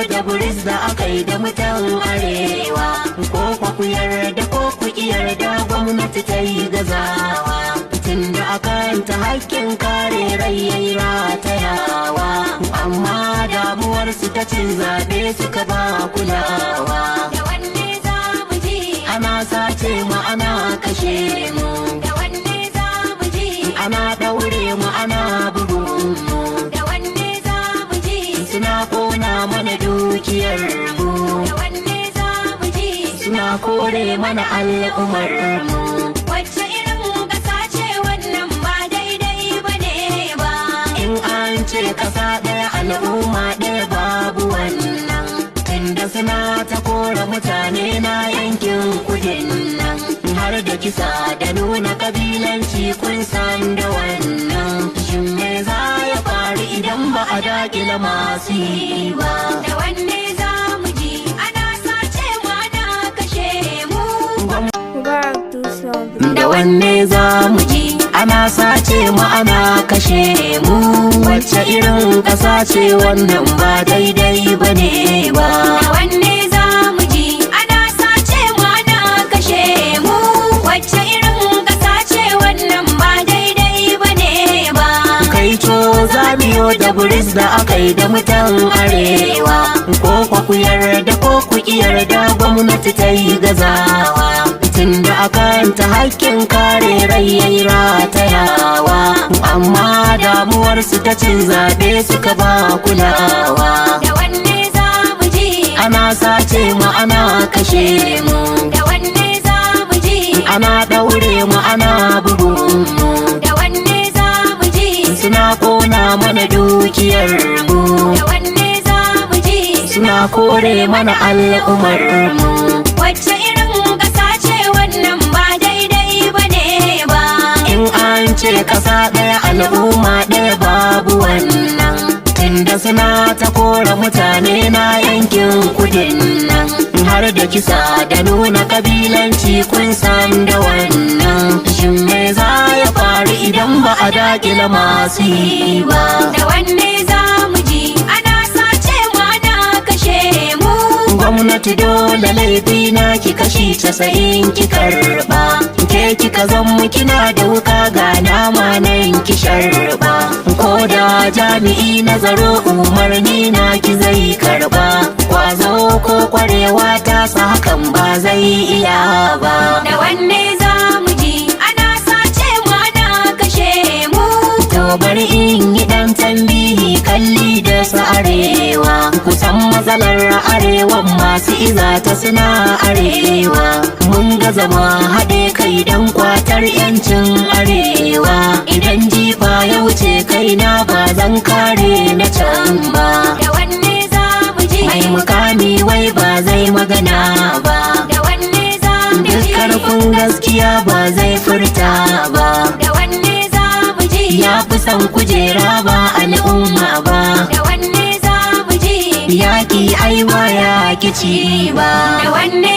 da buris da aka yi da mutan arewa, ko ku yarda ko ku yarda gwamnati ta yi gazawa, tunda akan ta hakkin kare rai yayi ratayawa, amma damuwarsu ta cin zaɓe suka ba kulawa. Da wanne za mu ji? Ana sace mu ana kashe mu, Da wanne za mu ji? ana ɗaure mu ana bugun mu, Da wanne za mu ji? suna kona mana dukiyar mu, Da wanne za mu ji? suna kore mana al'ummar mu. Wacce irin ƙasa ce wannan ba daidai ba ne ba? In an ce ƙasa ɗaya al'umma ɗaya babu wannan, tunda suna ta kora mutane na yankin kudin nan, har da kisa da nuna kabilanci kun san da wannan. Shin me za ya faru idan ba a daƙila masu yi ba? Da wanne za mu ji? Ana sace mu ana kashe mu. Da wanne za mu ji? Ana sace mu ana kashe mu, wacce irin ƙasa ce wannan ba daidai ba ne ba? Da wanne za mu ji? Ana sace mu ana kashe mu. Wacce irin ƙasa ce wannan ba daidai ba ne ba? Kai to zamiyo da buris da aka yi da mutan arewa, ko ku yarda ko ku yarda gwamnati ta yi gazawa, tunda akan ta hakkin kare rai yayi ratayawa, amma damuwarsu ta cin zaɓe suka ba kulawa. Da wanne za mu ji? Ana sace mu ana kashe mu, Da wanne za mu ji? ana ɗaure mu ana bugun mu, Da wanne za mu ji? suna kona mana dukiyar mu, Da wanne za mu ji? suna kore mana al'ummar mu. Wacce irin ƙasa ce wannan ba daidai ba ne ba? In an ce ƙasa ɗaya al'umma ɗaya babu wannan, tunda suna ta kora mutane na yankin kudin nan, har da kisa da nuna kabilanci kun san da wannan. Shin me za ya faru idan ba a daƙila masu yi ba? Da wanne za mu ji? Ana sace mu ana kashe mu. Gwamnati dole laifi na ki kashi 90 ki karba, ke kika zama kina da wuka ga nama nan ki sharba, ko da jami'i na tsaro umarni na ki zai karba, kwazo ko kwarewa ta sa hakan ba zai iya ba. Da wanne za mu ji? Ana sace mu ana kashe mu. To bari in yi dan tambihi kalli da su arewa, kusan matsalar arewan masu iza ta suna arewa, mun ga zama haɗe kai dan kwatar yancin arewa, idan jifa ya wuce kaina ba zan kare na can ba. Da wanne za mu ji? Mai mukami wai ba zai magana ba, Da wanne za mu duk ji? karfin gaskiya ba zai furta ba, Da wanne za mu ji? ya fi son kujera ba al'umma ba. Da wanne za mu ji? Yaƙi ai ba ya ci ba. Da wanne